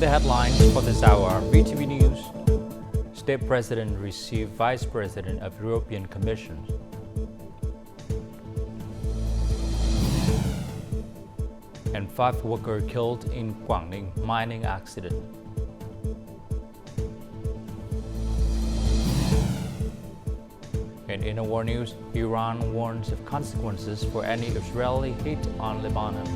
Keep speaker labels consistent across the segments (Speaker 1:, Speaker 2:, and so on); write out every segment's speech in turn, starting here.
Speaker 1: the headlines for this hour, VTV News. State President received Vice President of European Commission. And 5 workers killed in QUANG mining accident. In interwar news, Iran warns of consequences for any Israeli hit on Lebanon.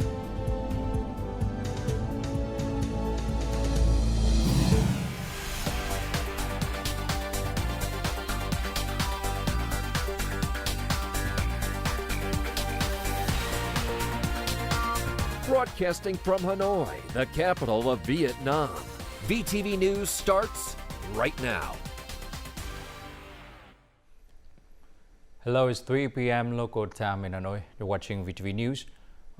Speaker 2: Broadcasting from Hanoi, the capital of Vietnam. VTV News starts right now.
Speaker 1: Hello, it's 3 p.m. local time in Hanoi. You're watching VTV News.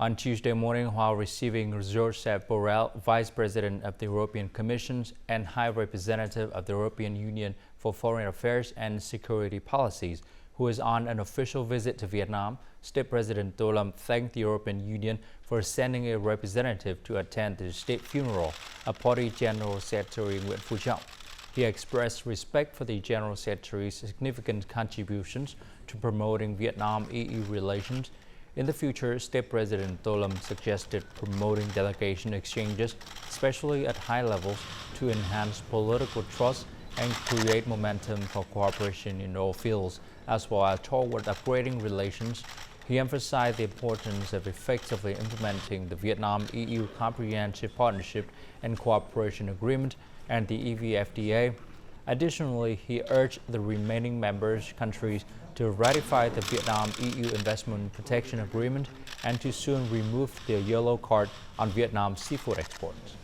Speaker 1: On Tuesday morning, while receiving Josep Borrell, Vice President of the European Commission and High Representative of the European Union for Foreign Affairs and Security Policies, who is on an official visit to Vietnam, State President Tô Lâm thanked the European Union for sending a representative to attend the state funeral of Party General Secretary Nguyễn Phú Trọng. He expressed respect for the General Secretary's significant contributions to promoting Vietnam-EU relations. In the future, State President Tô Lâm suggested promoting delegation exchanges, especially at high levels, to enhance political trust and create momentum for cooperation in all fields, as well as toward upgrading relations. He emphasized the importance of effectively implementing the Vietnam-EU Comprehensive Partnership and Cooperation Agreement and the EVFTA. Additionally, he urged the remaining member countries to ratify the Vietnam-EU Investment Protection Agreement and to soon remove the yellow card on Vietnam seafood exports.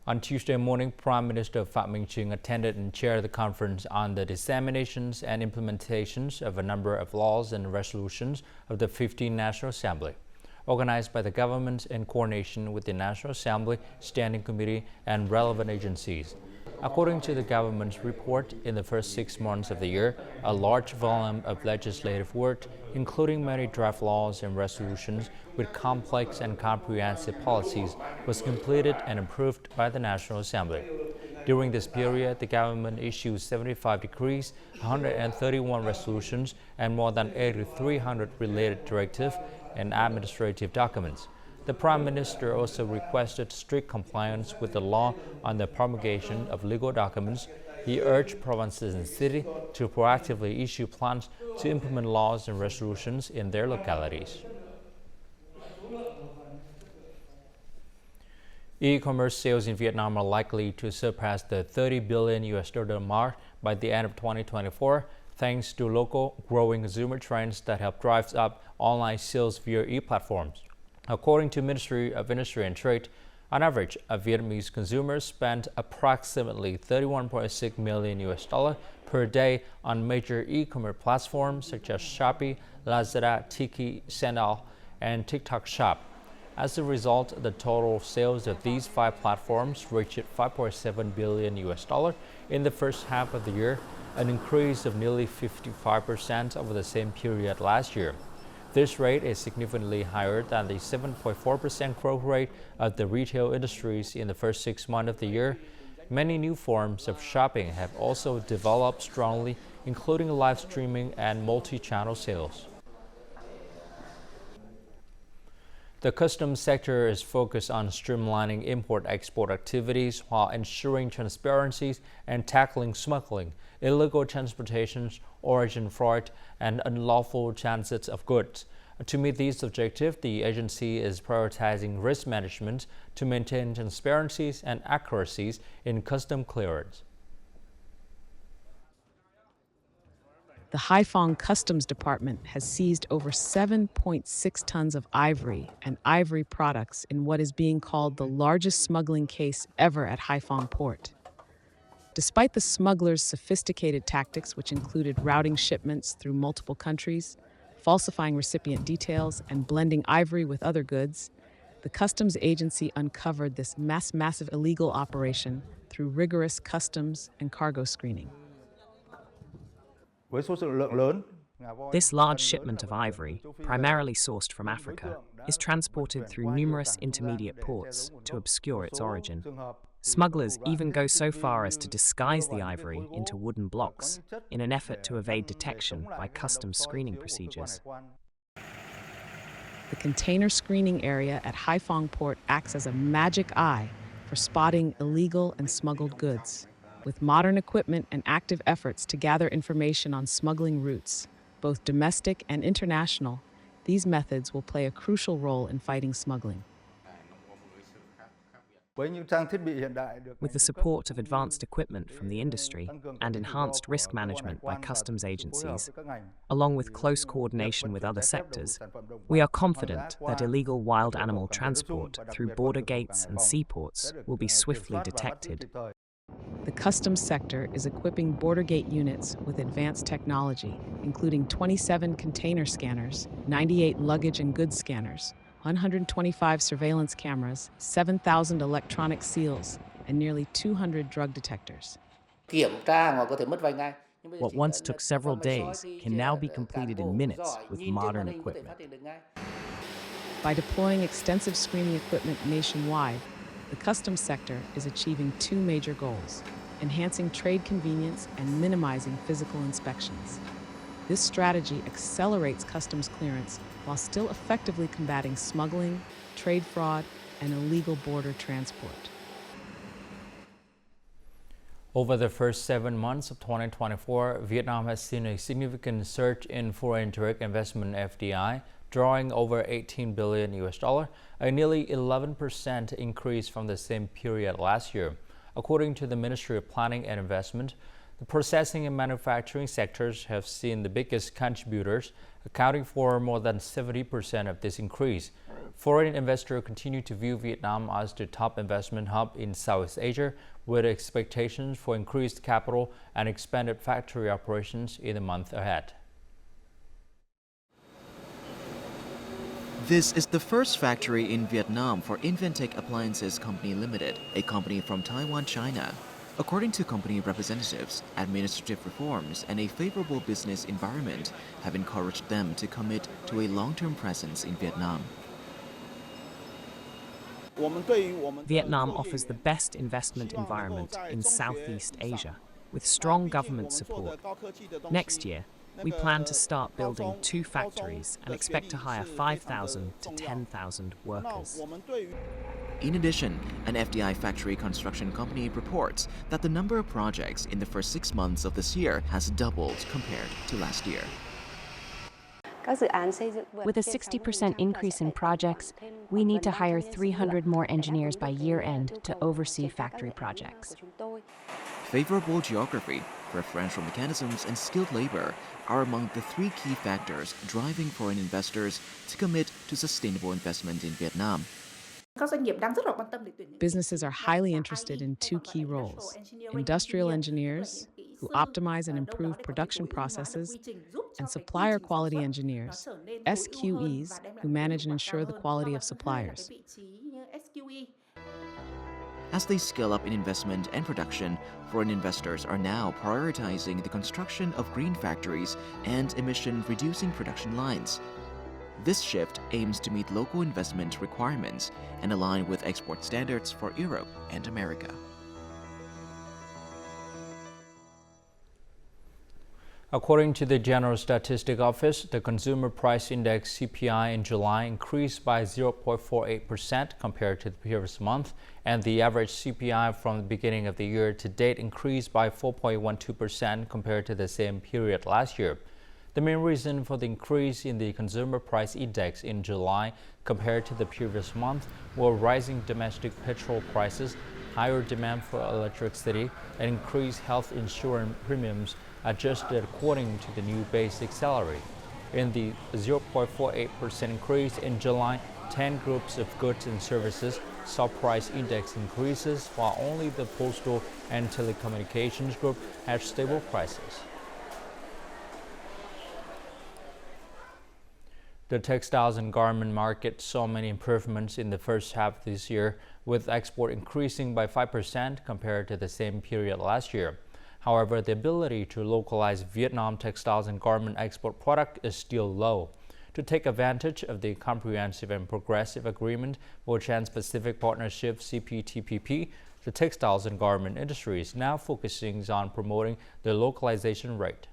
Speaker 1: On Tuesday morning, Prime Minister Phạm Minh Chính attended and chaired the conference on the disseminations and implementations of a number of laws and resolutions of the 15th National Assembly, organized by the government in coordination with the National Assembly Standing Committee and relevant agencies. According to the government's report, in the first 6 months of the year, a large volume of legislative work, including many draft laws and resolutions with complex and comprehensive policies, was completed and approved by the National Assembly. During this period, the government issued 75 decrees, 131 resolutions, and more than 8,300 related directives and administrative documents. The Prime Minister also requested strict compliance with the law on the promulgation of legal documents. He urged provinces and cities to proactively issue plans to implement laws and resolutions in their localities. E-commerce sales in Vietnam are likely to surpass the $30 billion mark by the end of 2024, thanks to local growing consumer trends that help drive up online sales via e-platforms. According to Ministry of Industry and Trade, on average, Vietnamese consumers spend approximately $31.6 million per day on major e-commerce platforms such as Shopee, Lazada, Tiki, Sendal, and TikTok Shop. As a result, the total sales of these 5 platforms reached $5.7 billion in the first half of the year, an increase of nearly 55% over the same period last year. This rate is significantly higher than the 7.4% growth rate of the retail industries in the first 6 months of the year. Many new forms of shopping have also developed strongly, including live streaming and multi-channel sales. The customs sector is focused on streamlining import-export activities while ensuring transparency and tackling smuggling, illegal transportations, origin fraud, and unlawful transit of goods. To meet these objectives, the agency is prioritizing risk management to maintain transparencies and accuracies in custom clearance.
Speaker 3: The Haiphong Customs Department has seized over 7.6 tons of ivory and ivory products in what is being called the largest smuggling case ever at Haiphong Port. Despite the smugglers' sophisticated tactics, which included routing shipments through multiple countries, falsifying recipient details, and blending ivory with other goods, the customs agency uncovered this massive illegal operation through rigorous customs and cargo screening.
Speaker 4: Với số lượng lớn
Speaker 3: This large shipment of ivory, primarily sourced from Africa, is transported through numerous intermediate ports to obscure its origin. Smugglers even go so far as to disguise the ivory into wooden blocks in an effort to evade detection by customs screening procedures. The container screening area at Haiphong Port acts as a magic eye for spotting illegal and smuggled goods. With modern equipment and active efforts to gather information on smuggling routes, both domestic and international, these methods will play a crucial role in fighting smuggling. With the support of advanced equipment from the industry and enhanced risk management by customs agencies, along with close coordination with other sectors, we are confident that illegal wild animal transport through border gates and seaports will be swiftly detected. The customs sector is equipping border gate units with advanced technology, including 27 container scanners, 98 luggage and goods scanners, 125 surveillance cameras, 7,000 electronic seals, and nearly 200 drug detectors. What once took several days can now be completed in minutes with modern equipment. By deploying extensive screening equipment nationwide, the customs sector is achieving two major goals: enhancing trade convenience and minimizing physical inspections. This strategy accelerates customs clearance while still effectively combating smuggling, trade fraud, and illegal border transport.
Speaker 1: Over the first 7 months of 2024, Vietnam has seen a significant surge in foreign direct investment (FDI), drawing over $18 billion, a nearly 11% increase from the same period last year. According to the Ministry of Planning and Investment, the processing and manufacturing sectors have seen the biggest contributors, accounting for more than 70% of this increase. Foreign investors continue to view Vietnam as the top investment hub in Southeast Asia, with expectations for increased capital and expanded factory operations in the month ahead.
Speaker 4: This is the first factory in Vietnam for Inventec Appliances Company Limited, a company from Taiwan, China. According to company representatives, administrative reforms and a favorable business environment have encouraged them to commit to a long-term presence in Vietnam.
Speaker 3: Vietnam offers the best investment environment in Southeast Asia, with strong government support. Next year, we plan to start building 2 factories and expect to hire 5,000 to 10,000 workers.
Speaker 4: In addition, an FDI factory construction company reports that the number of projects in the first 6 months of this year has doubled compared to last year.
Speaker 5: With a 60% increase in projects, we need to hire 300 more engineers by year-end to oversee factory projects.
Speaker 4: Favorable geography, preferential mechanisms, and skilled labor are among the 3 key factors driving foreign investors to commit to sustainable investment in Vietnam.
Speaker 3: Businesses are highly interested in 2 key roles: industrial engineers, who optimize and improve production processes, and supplier quality engineers, SQEs, who manage and ensure the quality of suppliers.
Speaker 4: As they scale up in investment and production, foreign investors are now prioritizing the construction of green factories and emission-reducing production lines. This shift aims to meet local investment requirements and align with export standards for Europe and America.
Speaker 1: According to the General Statistics Office, the Consumer Price Index (CPI) in July increased by 0.48% compared to the previous month, and the average CPI from the beginning of the year to date increased by 4.12% compared to the same period last year. The main reason for the increase in the Consumer Price Index in July compared to the previous month were rising domestic petrol prices, higher demand for electricity, and increased health insurance premiums adjusted according to the new basic salary. In the 0.48% increase in July, 10 groups of goods and services saw price index increases, while only the postal and telecommunications group had stable prices. The textiles and garment market saw many improvements in the first half of this year, with export increasing by 5% compared to the same period last year. However, the ability to localize Vietnam textiles and garment export product is still low. To take advantage of the Comprehensive and Progressive Agreement for Trans-Pacific Partnership (CPTPP), the textiles and garment industry is now focusing on promoting the localization rate.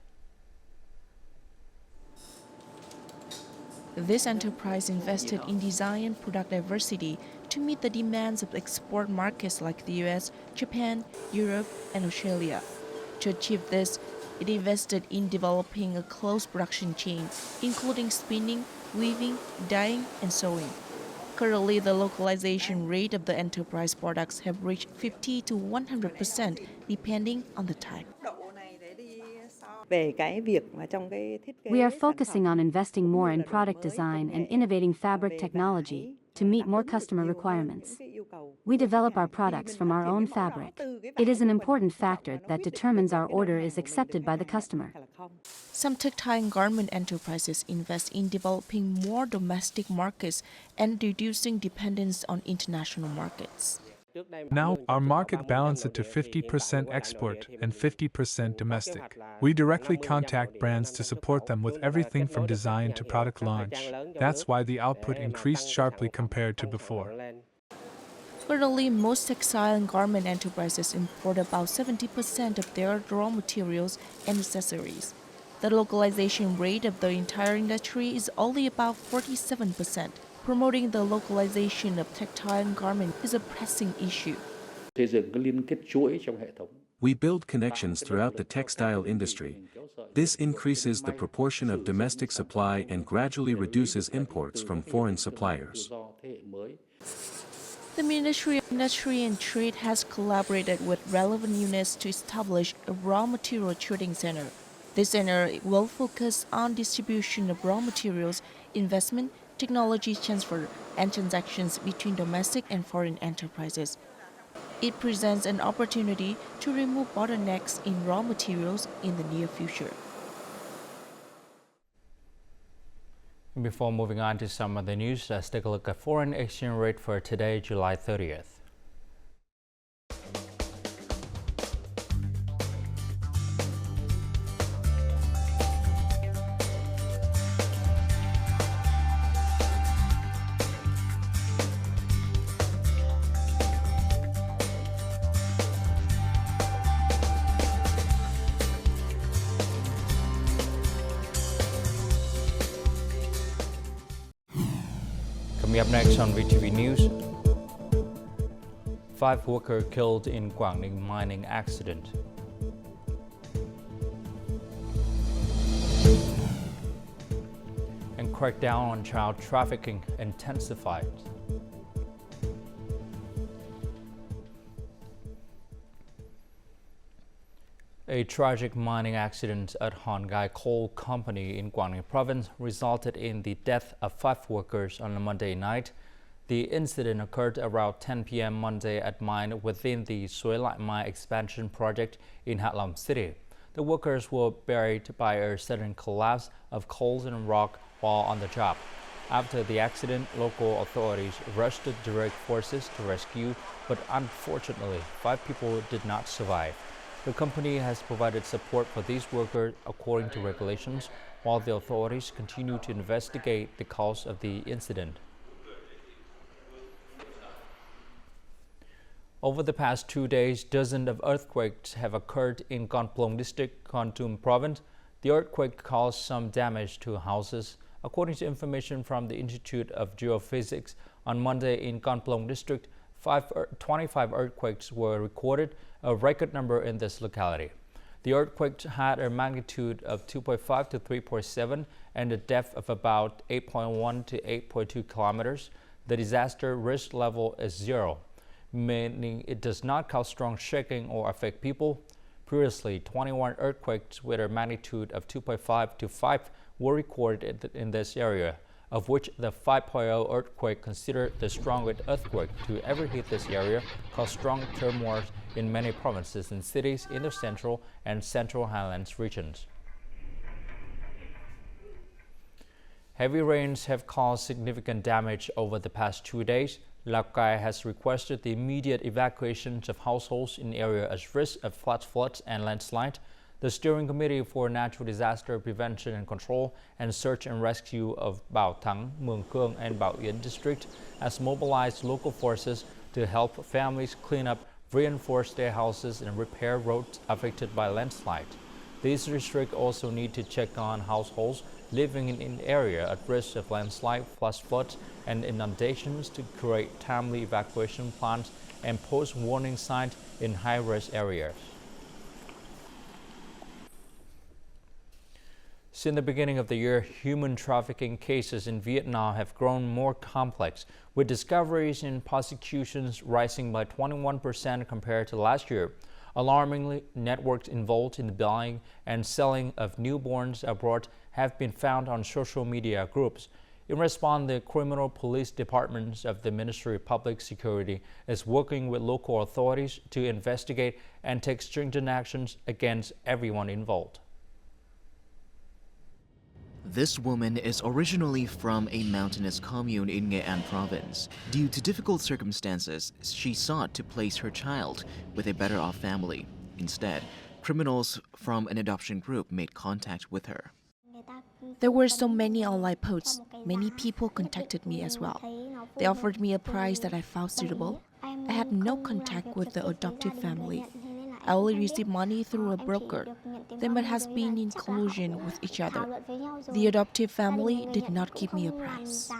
Speaker 6: This enterprise invested in design and product diversity to meet the demands of export markets like the US, Japan, Europe, and Australia. To achieve this, it invested in developing a closed production chain, including spinning, weaving, dyeing, and sewing. Currently, the localization rate of the enterprise products have reached 50 to 100%, depending on the type.
Speaker 5: We are focusing on investing more in product design and innovating fabric technology to meet more customer requirements. We develop our products from our own fabric. It is an important factor that determines our order is accepted by the customer.
Speaker 6: Some textile and garment enterprises invest in developing more domestic markets and reducing dependence on international markets.
Speaker 7: Now, our market balances to 50% export and 50% domestic. We directly contact brands to support them with everything from design to product launch. That's why the output increased sharply compared to before.
Speaker 6: Currently, most textile and garment enterprises import about 70% of their raw materials and accessories. The localization rate of the entire industry is only about 47%. Promoting the localization of textile and garment is a pressing issue.
Speaker 8: We build connections throughout the textile industry. This increases the proportion of domestic supply and gradually reduces imports from foreign suppliers.
Speaker 6: The Ministry of Industry and Trade has collaborated with relevant units to establish a raw material trading center. This center will focus on distribution of raw materials, investment, technology transfer, and transactions between domestic and foreign enterprises. It presents an opportunity to remove bottlenecks in raw materials in the near future.
Speaker 1: Before moving on to some of the news, let's take a look at foreign exchange rate for today, July 30th. Coming up next on VTV News, 5 workers killed in QUANG mining accident. And crackdown on child trafficking intensified. A tragic mining accident at Hòn Gai Coal Company in Quảng Ninh Province resulted in the death of 5 workers on a Monday night. The incident occurred around 10 p.m. Monday at mine within the Suối Lại Mine expansion project in Hạ Long City. The workers were buried by a sudden collapse of coal and rock while on the job. After the accident, local authorities rushed direct forces to rescue, but unfortunately, 5 people did not survive. The company has provided support for these workers according to regulations, while the authorities continue to investigate the cause of the incident. Over the past 2 days, dozens of earthquakes have occurred in Con Plong District, Kon Tum Province. The earthquake caused some damage to houses. According to information from the Institute of Geophysics, on Monday in Kon Plong District, 25 earthquakes were recorded, a record number in this locality. The earthquake had a magnitude of 2.5 to 3.7 and a depth of about 8.1 to 8.2 kilometers. The disaster risk level is 0, meaning it does not cause strong shaking or affect people. Previously, 21 earthquakes with a magnitude of 2.5 to 5 were recorded in this area, of which the 5.0 earthquake, considered the strongest earthquake to ever hit this area, caused strong turmoil in many provinces and cities in the central and central highlands regions. Heavy rains have caused significant damage over the past 2 days. Lào Cai has requested the immediate evacuations of households in areas at risk of flash floods and landslide. The Steering Committee for Natural Disaster Prevention and Control and Search and Rescue of Bảo Thắng, Mường Khương, and Bảo Yên district has mobilized local forces to help families clean up, reinforce their houses, and repair roads affected by landslide. These districts also need to check on households living in an area at risk of landslide, flash floods, and inundations to create timely evacuation plans and post warning signs in high-risk areas. Since the beginning of the year, human trafficking cases in Vietnam have grown more complex, with discoveries and prosecutions rising by 21% compared to last year. Alarmingly, networks involved in the buying and selling of newborns abroad have been found on social media groups. In response, the criminal police departments of the Ministry of Public Security is working with local authorities to investigate and take stringent actions against everyone involved.
Speaker 4: This woman is originally from a mountainous commune in Nghệ An province. Due to difficult circumstances, she sought to place her child with a better-off family. Instead, criminals from an adoption group made contact with her.
Speaker 6: There were so many online posts. Many people contacted me as well. They offered me a price that I found suitable. I had no contact with the adoptive family. I only received money through a broker. They might have been in collusion with each other. The adoptive family did not give me a price.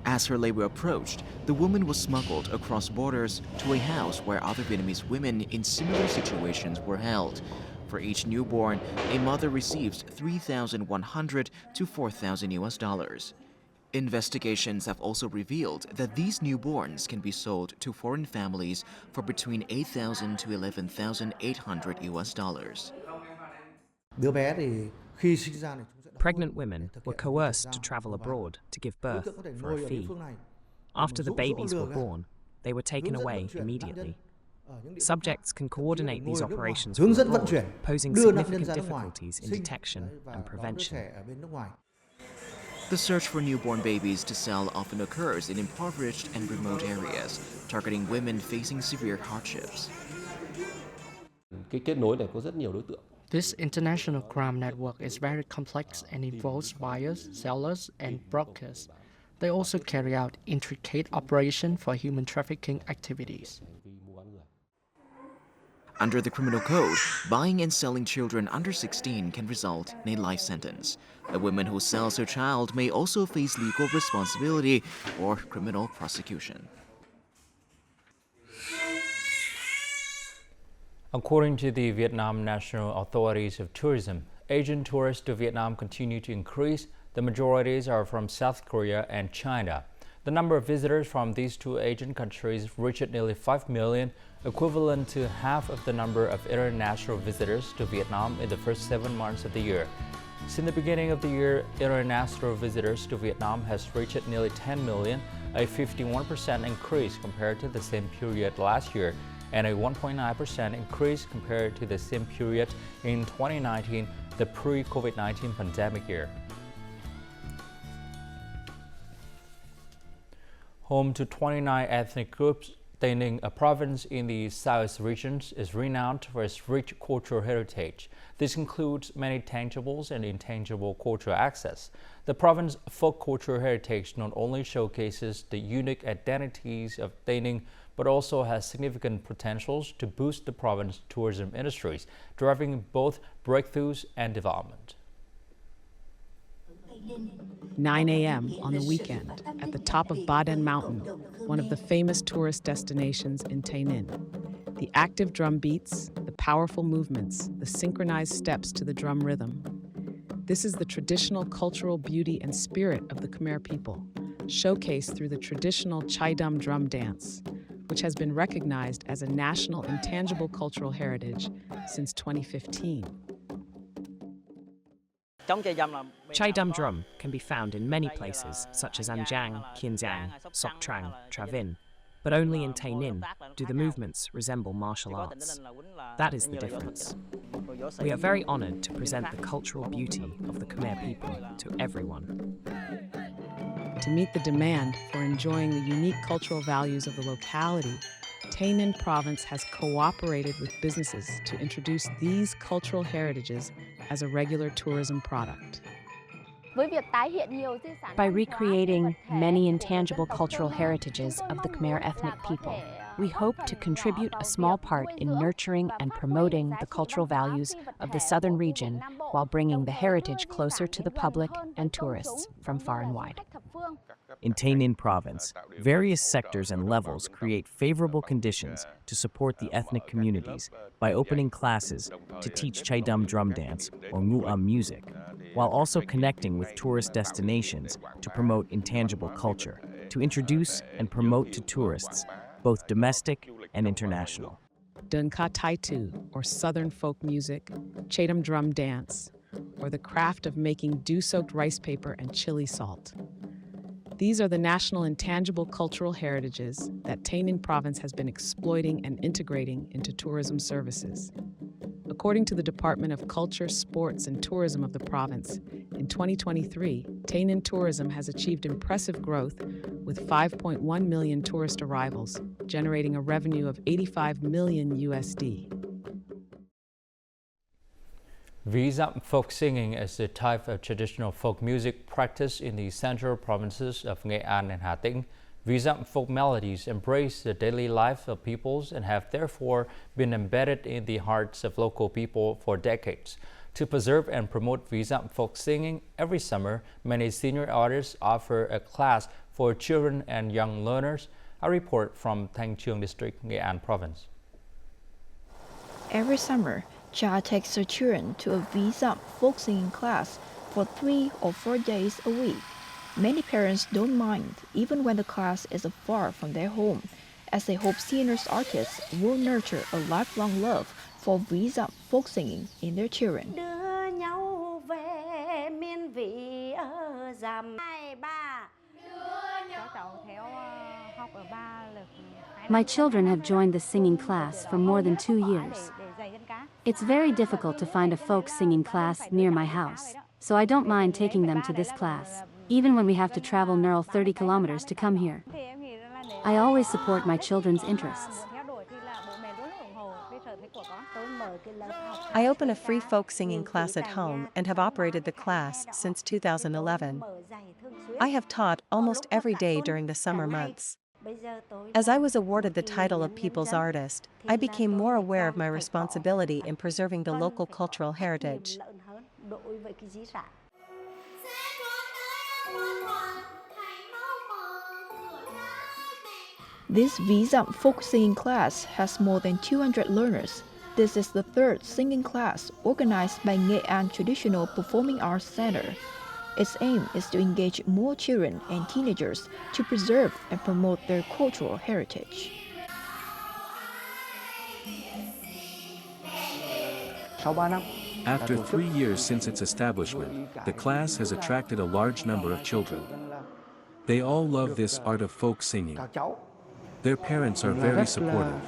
Speaker 4: As her labor approached, the woman was smuggled across borders to a house where other Vietnamese women in similar situations were held. For each newborn, a mother receives $3,100 to $4,000. Investigations have also revealed that these newborns can be sold to foreign families for between $8,000 to $11,800.
Speaker 9: Pregnant women were coerced to travel abroad to give birth for a fee. After the babies were born, they were taken away immediately. Subjects can coordinate these operations from abroad, posing significant difficulties in detection and prevention.
Speaker 4: The search for newborn babies to sell often occurs in impoverished and remote areas, targeting women facing severe hardships.
Speaker 10: This international crime network is very complex and involves buyers, sellers, and brokers. They also carry out intricate operations for human trafficking activities.
Speaker 4: Under the criminal code, buying and selling children under 16 can result in a life sentence. A woman who sells her child may also face legal responsibility or criminal prosecution.
Speaker 1: According to the Vietnam National Authorities of Tourism, Asian tourists to Vietnam continue to increase. The majorities are from South Korea and China. The number of visitors from these two Asian countries reached nearly 5 million, equivalent to half of the number of international visitors to Vietnam in the first 7 months of the year. Since the beginning of the year, international visitors to Vietnam has reached nearly 10 million, a 51% increase compared to the same period last year, and a 1.9% increase compared to the same period in 2019, the pre-COVID-19 pandemic year. Home to 29 ethnic groups, Tây Ninh, a province in the South regions, is renowned for its rich cultural heritage. This includes many tangibles and intangible cultural access. The province's folk cultural heritage not only showcases the unique identities of Tây Ninh, but also has significant potentials to boost the province's tourism industries, driving both breakthroughs and development.
Speaker 3: 9 a.m. on the weekend at the top of Ba Đen Mountain, one of the famous tourist destinations in Tây Ninh. The active drum beats, the powerful movements, the synchronized steps to the drum rhythm. This is the traditional cultural beauty and spirit of the Khmer people, showcased through the traditional Chai Dum drum dance, which has been recognized as a national intangible cultural heritage since 2015.
Speaker 9: Chai Dum drum can be found in many places, such as An Giang, Kiên Giang, Soc Trang, Tra Vinh, but only in Tây Ninh do the movements resemble martial arts. That is the difference. We are very honored to present the cultural beauty of the Khmer people to everyone.
Speaker 3: To meet the demand for enjoying the unique cultural values of the locality, NINH province has cooperated with businesses to introduce these cultural heritages as a regular tourism product.
Speaker 5: By recreating many intangible cultural heritages of the Khmer ethnic people, we hope to contribute a small part in nurturing and promoting the cultural values of the southern region while bringing the heritage closer to the public and tourists from far and wide.
Speaker 11: In NINH province, various sectors and levels create favorable conditions to support the ethnic communities by opening classes to teach Chai Dum drum dance or Ngu music, while also connecting with tourist destinations to promote intangible culture, to introduce and promote to tourists, both domestic and international.
Speaker 3: Dun Ka Tai Tu, or Southern folk music, Chai Dum drum dance, or the craft of making dew-soaked rice paper and chili salt. These are the national intangible cultural heritages that NINH province has been exploiting and integrating into tourism services. According to the Department of Culture, Sports, and Tourism of the province, in 2023, NINH tourism has achieved impressive growth with 5.1 million tourist arrivals, generating a revenue of $85 million USD.
Speaker 1: Vizap folk singing is a type of traditional folk music practiced in the central provinces of Nghệ An and Hà Tĩnh. Vizap folk melodies embrace the daily life of peoples and have therefore been embedded in the hearts of local people for decades. To preserve and promote Vizap folk singing, every summer, many senior artists offer a class for children and young learners. A report from Thanh Chương District, Nghệ An Province.
Speaker 6: Every summer, Cha takes her children to a Vizap folk singing class for 3 or 4 days a week. Many parents don't mind, even when the class is far from their home, as they hope senior artists will nurture a lifelong love for Vizap folk singing in their children.
Speaker 5: My children have joined the singing class for more than 2 years. It's very difficult to find a folk singing class near my house, so I don't mind taking them to this class, even when we have to travel nearly 30 kilometers to come here. I always support my children's interests.
Speaker 12: I open a free folk singing class at home and have operated the class since 2011. I have taught almost every day during the summer months. As I was awarded the title of People's Artist, I became more aware of my responsibility in preserving the local cultural heritage.
Speaker 6: This Vizap folk singing class has more than 200 learners. This is the 3rd singing class organized by Nghệ An Traditional Performing Arts Center. Its aim is to engage more children and teenagers to preserve and promote their cultural heritage.
Speaker 8: After 3 years since its establishment, the class has attracted a large number of children. They all love this art of folk singing. Their parents are very supportive.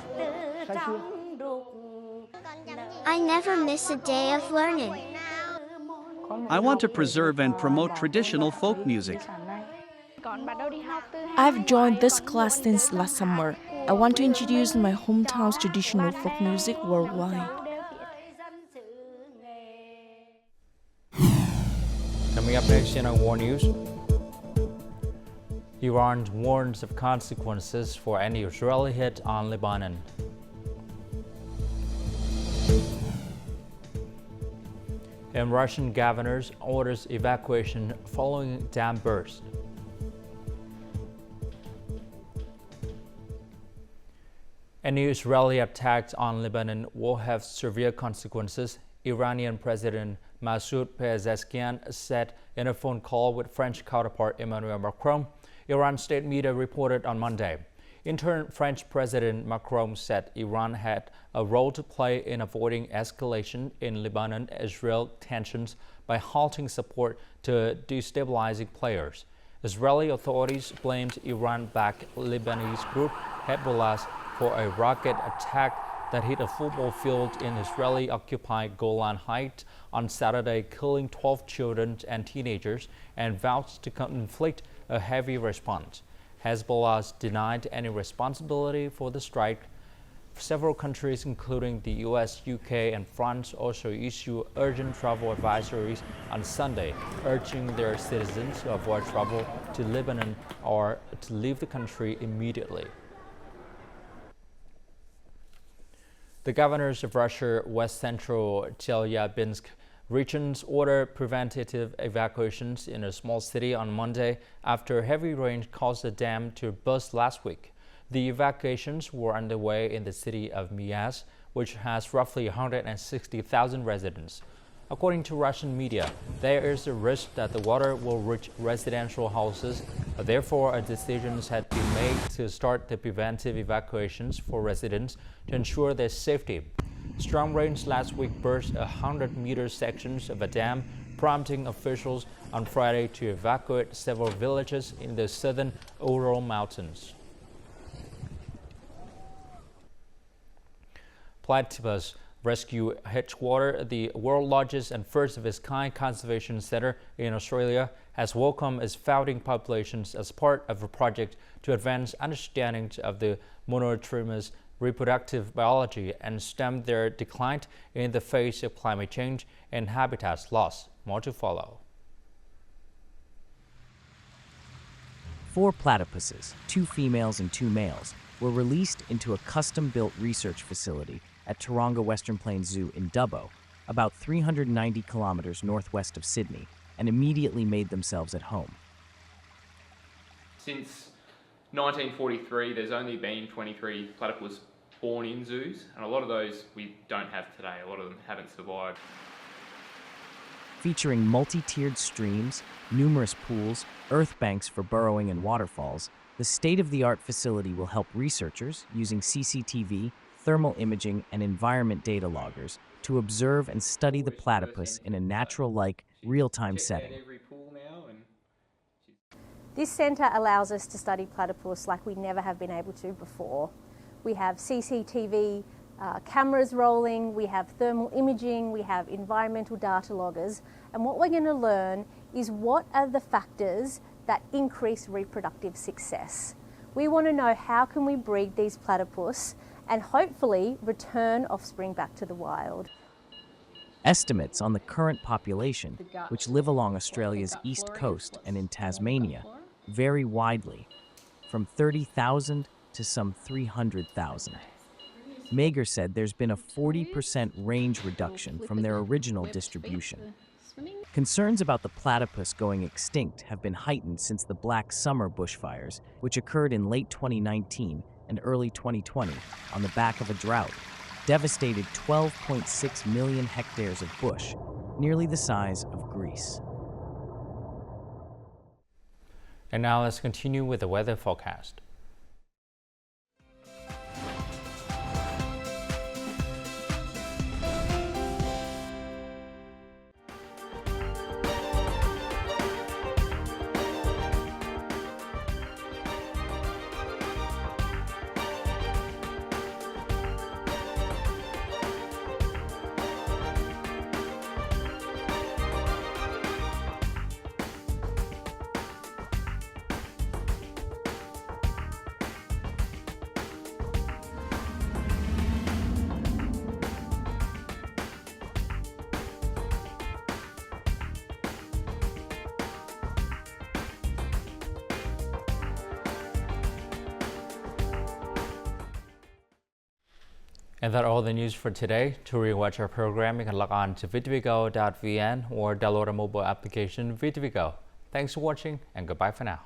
Speaker 13: I never miss a day of learning.
Speaker 14: I want to preserve and promote traditional folk music.
Speaker 6: I've joined this class since last summer. I want to introduce my hometown's traditional folk music worldwide.
Speaker 1: Coming up next in our War News, Iran warns of consequences for any Israeli hit on Lebanon. And Russian governors orders evacuation following dam burst. Any Israeli attack on Lebanon will have severe consequences, Iranian President Masoud Pezeshkian said in a phone call with French counterpart Emmanuel Macron, Iran state media reported on Monday. In turn, French President Macron said Iran had a role to play in avoiding escalation in Lebanon-Israel tensions by halting support to destabilizing players. Israeli authorities blamed Iran-backed Lebanese group Hezbollah for a rocket attack that hit a football field in Israeli-occupied Golan Heights on Saturday, killing 12 children and teenagers, and vowed to inflict a heavy response. Hezbollah denied any responsibility for the strike. Several countries, including the US, UK, and France, also issue urgent travel advisories on Sunday, urging their citizens to avoid travel to Lebanon or to leave the country immediately. The governors of Russia West Central Chelyabinsk regions ordered preventative evacuations in a small city on Monday after heavy rain caused a dam to burst last week. The evacuations were underway in the city of Mias, which has roughly 160,000 residents. According to Russian media, there is a risk that the water will reach residential houses. Therefore, a decision had been made to start the preventive evacuations for residents to ensure their safety. Strong rains last week burst 100-meter sections of a dam, prompting officials on Friday to evacuate several villages in the southern Ural Mountains. Platypus Rescue Headquarters, the world's largest and first of its kind conservation center in Australia, has welcomed its founding populations as part of a project to advance understanding of the monotremors reproductive biology and stem their decline in the face of climate change and habitat loss. More to follow.
Speaker 11: 4 platypuses, 2 females and 2 males, were released into a custom-built research facility at Taronga Western Plains Zoo in Dubbo, about 390 kilometers northwest of Sydney, and immediately made themselves at home.
Speaker 15: Since 1943, there's only been 23 platypus born in zoos, and a lot of those we don't have today. A lot of them haven't survived.
Speaker 11: Featuring multi-tiered streams, numerous pools, earth banks for burrowing and waterfalls, the state-of-the-art facility will help researchers using CCTV, thermal imaging, and environment data loggers to observe and study the platypus in a natural-like, real-time setting.
Speaker 16: This centre allows us to study platypus like we never have been able to before. We have CCTV cameras rolling, we have thermal imaging, we have environmental data loggers, and what we're going to learn is what are the factors that increase reproductive success. We want to know how can we breed these platypus and hopefully return offspring back to the wild.
Speaker 11: Estimates on the current population, which live along Australia's east coast and in Tasmania, vary widely, from 30,000 to some 300,000. Mager said there's been a 40% range reduction from their original distribution. Concerns about the platypus going extinct have been heightened since the Black Summer bushfires, which occurred in late 2019 and early 2020 on the back of a drought, devastated 12.6 million hectares of bush, nearly the size of Greece.
Speaker 1: And now let's continue with the weather forecast. And that's all the news for today. To rewatch our program, you can log on to VTVgo.vn or download our mobile application VTVgo. Thanks for watching and goodbye for now.